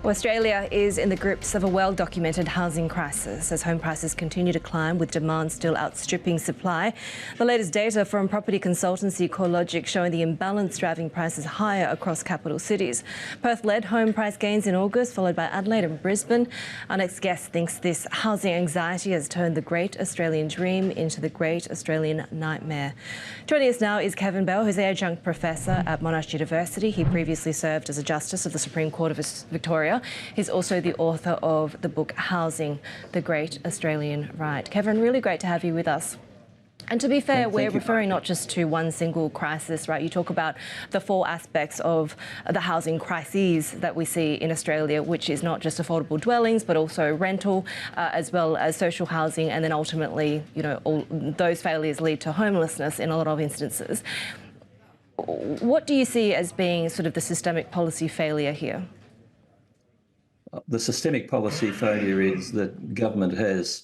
Well, Australia is in the grips of a well-documented housing crisis as home prices continue to climb with demand still outstripping supply. The latest data from property consultancy CoreLogic showing the imbalance driving prices higher across capital cities. Perth led home price gains in August, followed by Adelaide and Brisbane. Our next guest thinks this housing anxiety has turned the great Australian dream into the great Australian nightmare. Joining us now is Kevin Bell, who's the Adjunct Professor at Monash University. He previously served as a Justice of the Supreme Court of Victoria. He's also the author of the book Housing, the Great Australian Right. Kevin, really great to have you with us. And to be fair, we're referring not just to one single crisis, right? You talk about the four aspects of the housing crises that we see in Australia, which is not just affordable dwellings, but also rental, as well as social housing. And then ultimately, you know, all those failures lead to homelessness in a lot of instances. What do you see as being sort of the systemic policy failure here? The systemic policy failure is that government has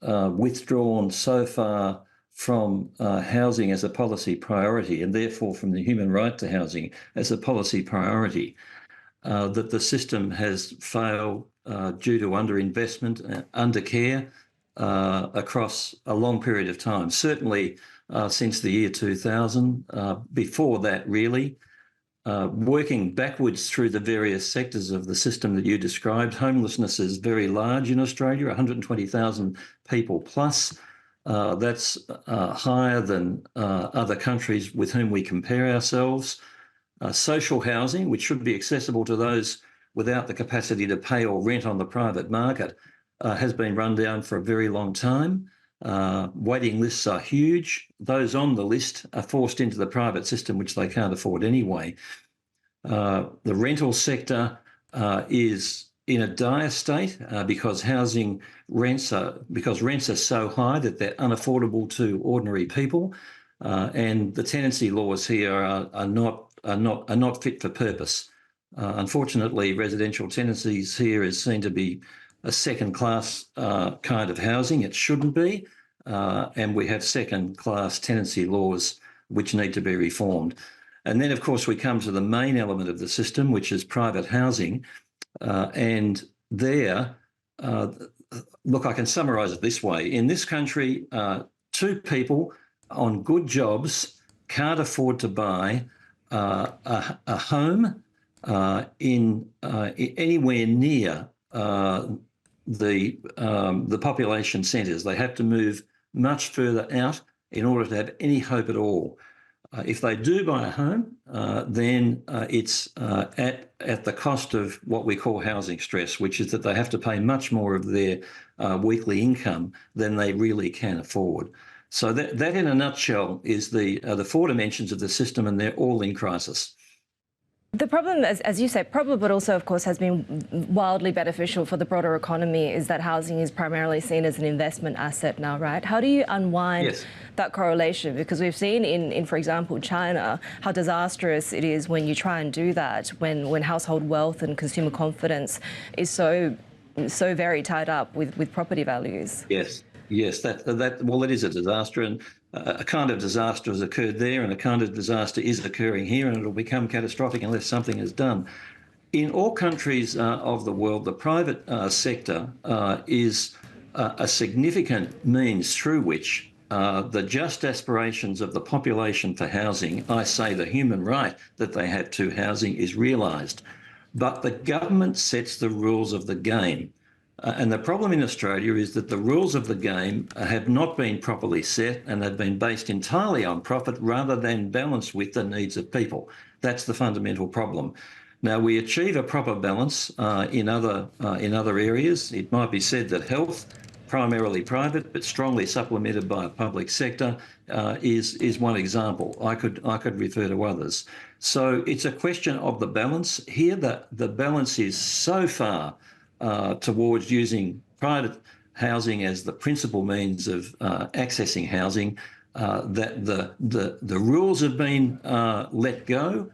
withdrawn so far from housing as a policy priority, and therefore from the human right to housing as a policy priority, that the system has failed due to underinvestment, undercare across a long period of time, certainly since the year 2000, before that really. Working backwards through the various sectors of the system that you described, homelessness is very large in Australia, 120,000 people plus. That's higher than other countries with whom we compare ourselves. Social housing, which should be accessible to those without the capacity to pay or rent on the private market, has been run down for a very long time. Waiting lists are huge. Those on the list are forced into the private system, which they can't afford anyway. The rental sector is in a dire state because rents are so high that they're unaffordable to ordinary people, and the tenancy laws here are not fit for purpose. Unfortunately, residential tenancies here is seen to be a second-class kind of housing. It shouldn't be, and we have second-class tenancy laws which need to be reformed. And then, of course, we come to the main element of the system, which is private housing. And there, look, I can summarise it this way. In this country, two people on good jobs can't afford to buy a home in anywhere near the population centres. They have to move much further out in order to have any hope at all. If they do buy a home, then it's at the cost of what we call housing stress, which is that they have to pay much more of their weekly income than they really can afford. So that in a nutshell is the four dimensions of the system, and they're all in crisis. The problem, as you say, but also, of course, has been wildly beneficial for the broader economy is that housing is primarily seen as an investment asset now, right? How do you unwind that correlation? Because we've seen in, for example, China, how disastrous it is when you try and do that, when household wealth and consumer confidence is so very tied up with property values. Yes, well, it is a disaster, and a kind of disaster has occurred there, and a kind of disaster is occurring here, and it'll become catastrophic unless something is done. In all countries of the world, the private sector is a significant means through which the just aspirations of the population for housing, I say the human right that they have to housing, is realised. But the government sets the rules of the game. And the problem in Australia is that the rules of the game have not been properly set, and they've been based entirely on profit rather than balanced with the needs of people. That's the fundamental problem. Now, we achieve a proper balance in other areas. It might be said that health, primarily private but strongly supplemented by a public sector, is one example. I could refer to others. So it's a question of the balance. Here, the balance is so far towards using private housing as the principal means of accessing housing, that the rules have been let go.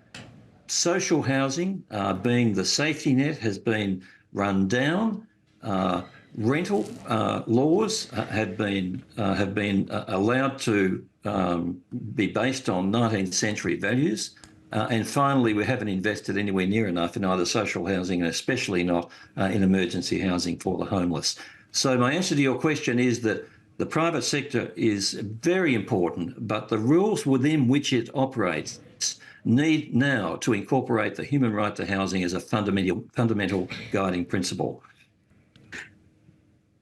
Social housing, being the safety net, has been run down. Rental laws have been allowed to be based on 19th century values. And finally, we haven't invested anywhere near enough in either social housing and especially not in emergency housing for the homeless. So my answer to your question is that the private sector is very important, but the rules within which it operates need now to incorporate the human right to housing as a fundamental guiding principle.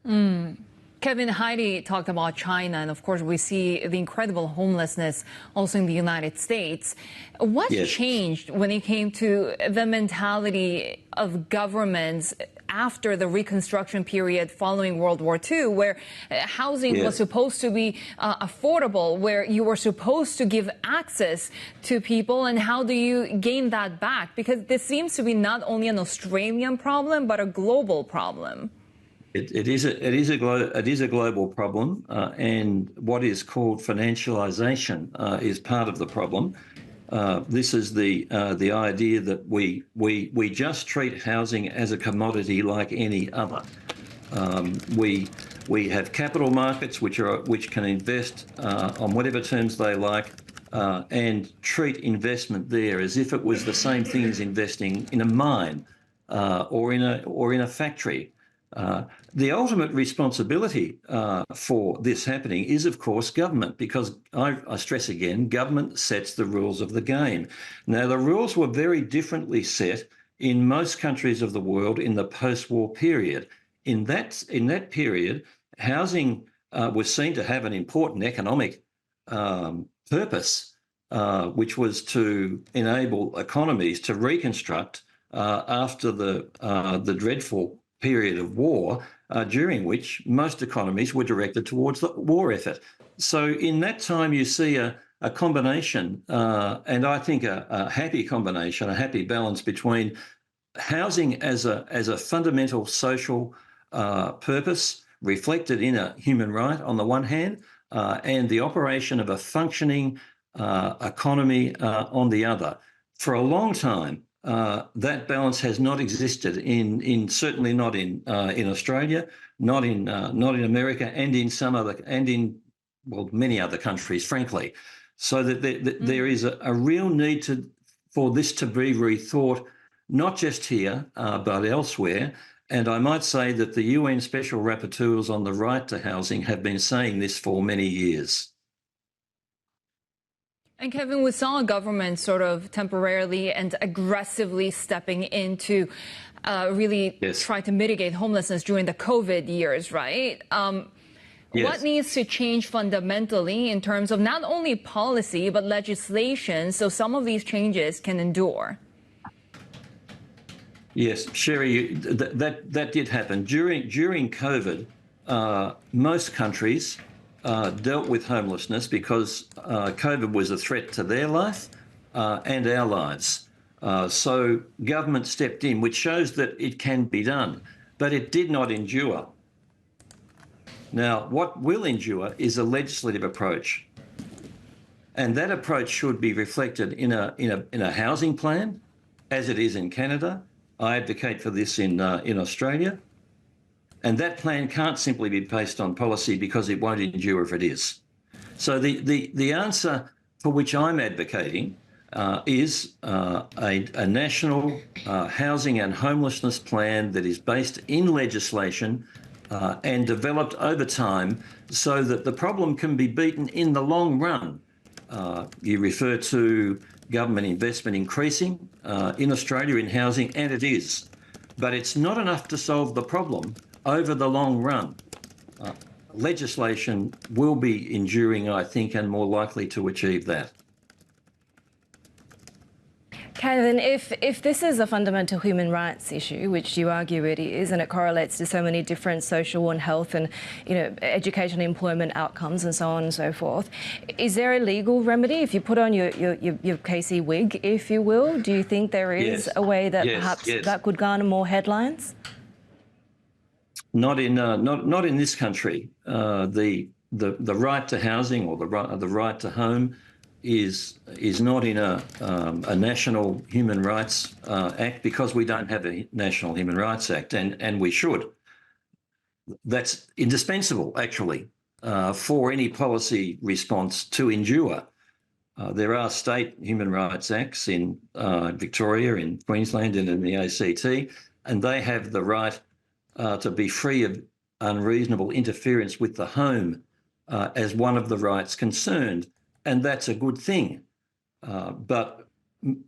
Kevin, Heidi talked about China, and of course we see the incredible homelessness also in the United States. What changed when it came to the mentality of governments after the Reconstruction period following World War II, where housing was supposed to be affordable, where you were supposed to give access to people, and how do you gain that back? Because this seems to be not only an Australian problem, but a global problem. It is a global problem, and what is called financialisation is part of the problem. This is the idea that we just treat housing as a commodity like any other. We have capital markets which can invest on whatever terms they like, and treat investment there as if it was the same thing as investing in a mine or in a factory. The ultimate responsibility for this happening is, of course, government, because I stress again, government sets the rules of the game. Now, the rules were very differently set in most countries of the world in the post-war period. In that period, housing was seen to have an important economic purpose, which was to enable economies to reconstruct after the dreadful period of war, during which most economies were directed towards the war effort. So in that time, you see a combination, and I think a happy combination, a happy balance between housing as a fundamental social purpose reflected in a human right on the one hand, and the operation of a functioning economy on the other. For a long time, that balance has not existed certainly not in Australia, not in America, and in many other countries, frankly. So that there is a real need for this to be rethought, not just here but elsewhere. And I might say that the UN Special Rapporteurs on the right to housing have been saying this for many years. And Kevin, we saw a government sort of temporarily and aggressively stepping in to really try to mitigate homelessness during the COVID years, right? What needs to change fundamentally in terms of not only policy, but legislation, so some of these changes can endure? Yes, Sherry, that did happen. During COVID, most countries dealt with homelessness because COVID was a threat to their life and our lives. So government stepped in, which shows that it can be done, but it did not endure. Now, what will endure is a legislative approach, and that approach should be reflected in a housing plan, as it is in Canada. I advocate for this in Australia. And that plan can't simply be based on policy because it won't endure if it is. So the answer for which I'm advocating is a national housing and homelessness plan that is based in legislation and developed over time so that the problem can be beaten in the long run. You refer to government investment increasing in Australia in housing, and it is. But it's not enough to solve the problem over the long run. Legislation will be enduring, I think, and more likely to achieve that. Kevin, if this is a fundamental human rights issue, which you argue it is, and it correlates to so many different social and health and education and employment outcomes and so on and so forth, is there a legal remedy? If you put on your KC wig, if you will, do you think there is a way that perhaps that could garner more headlines? Not in this country. The right to housing or the right to home is not in a national human rights act because we don't have a national human rights act, and we should. That's indispensable, actually, for any policy response to endure. There are state human rights acts in Victoria, in Queensland and in the ACT, and they have the right to be free of unreasonable interference with the home as one of the rights concerned, and that's a good thing. But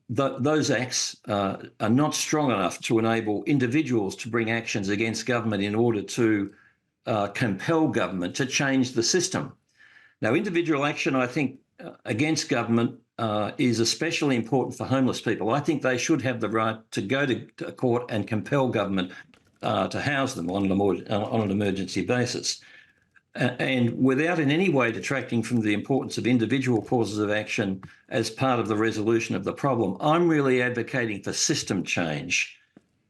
those acts are not strong enough to enable individuals to bring actions against government in order to compel government to change the system. Now, individual action, I think, against government is especially important for homeless people. I think they should have the right to go to court and compel government to house them on an emergency basis. And without in any way detracting from the importance of individual causes of action as part of the resolution of the problem, I'm really advocating for system change.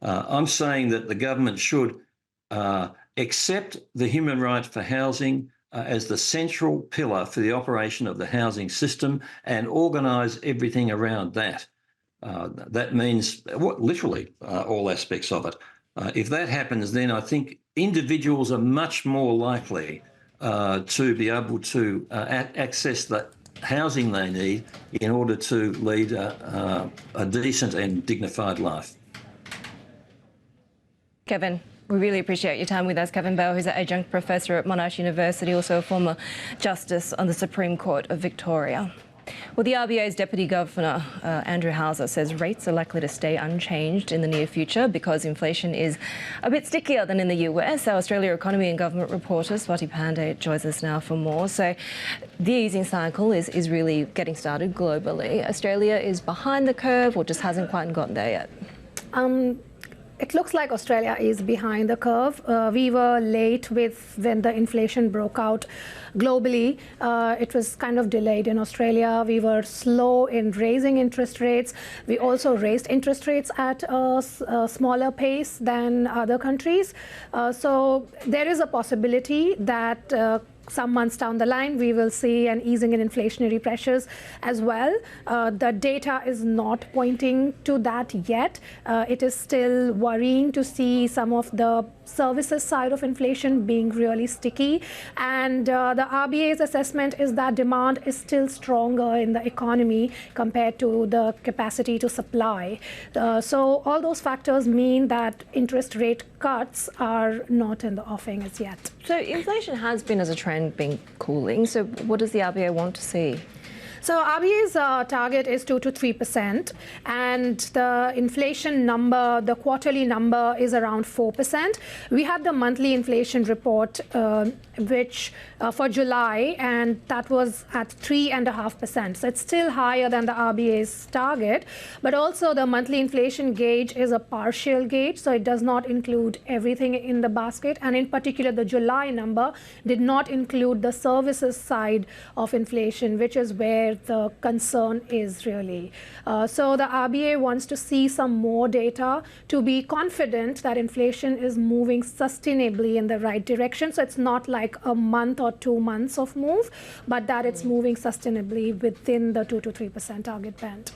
I'm saying that the government should accept the human right for housing as the central pillar for the operation of the housing system and organise everything around that. That means literally all aspects of it. If that happens, then I think individuals are much more likely to be able to access the housing they need in order to lead a decent and dignified life. Kevin, we really appreciate your time with us. Kevin Bell, who's an Adjunct Professor at Monash University, also a former Justice on the Supreme Court of Victoria. Well, the RBA's Deputy Governor, Andrew Hauser, says rates are likely to stay unchanged in the near future because inflation is a bit stickier than in the US. Our Australia economy and government reporter, Swati Pandey, joins us now for more. So the easing cycle is really getting started globally. Australia is behind the curve or just hasn't quite gotten there yet? It looks like Australia is behind the curve. We were late when the inflation broke out globally. It was kind of delayed in Australia. We were slow in raising interest rates. We also raised interest rates at a smaller pace than other countries. So there is a possibility that some months down the line, we will see an easing in inflationary pressures as well. The data is not pointing to that yet. It is still worrying to see some of the services side of inflation being really sticky. And the RBA's assessment is that demand is still stronger in the economy compared to the capacity to supply. So all those factors mean that interest rate cuts are not in the offing as yet. So inflation has been, as a trend, been cooling. So what does the RBA want to see? So RBA's target is 2 to 3%, and the inflation number, the quarterly number, is around 4%. We had the monthly inflation report, which for July, and that was at 3.5%. So it's still higher than the RBA's target, but also the monthly inflation gauge is a partial gauge, so it does not include everything in the basket. And in particular, the July number did not include the services side of inflation, which is where the concern is really. So the RBA wants to see some more data to be confident that inflation is moving sustainably in the right direction. So it's not like a month or 2 months of move, but that it's moving sustainably within the 2 to 3% target band.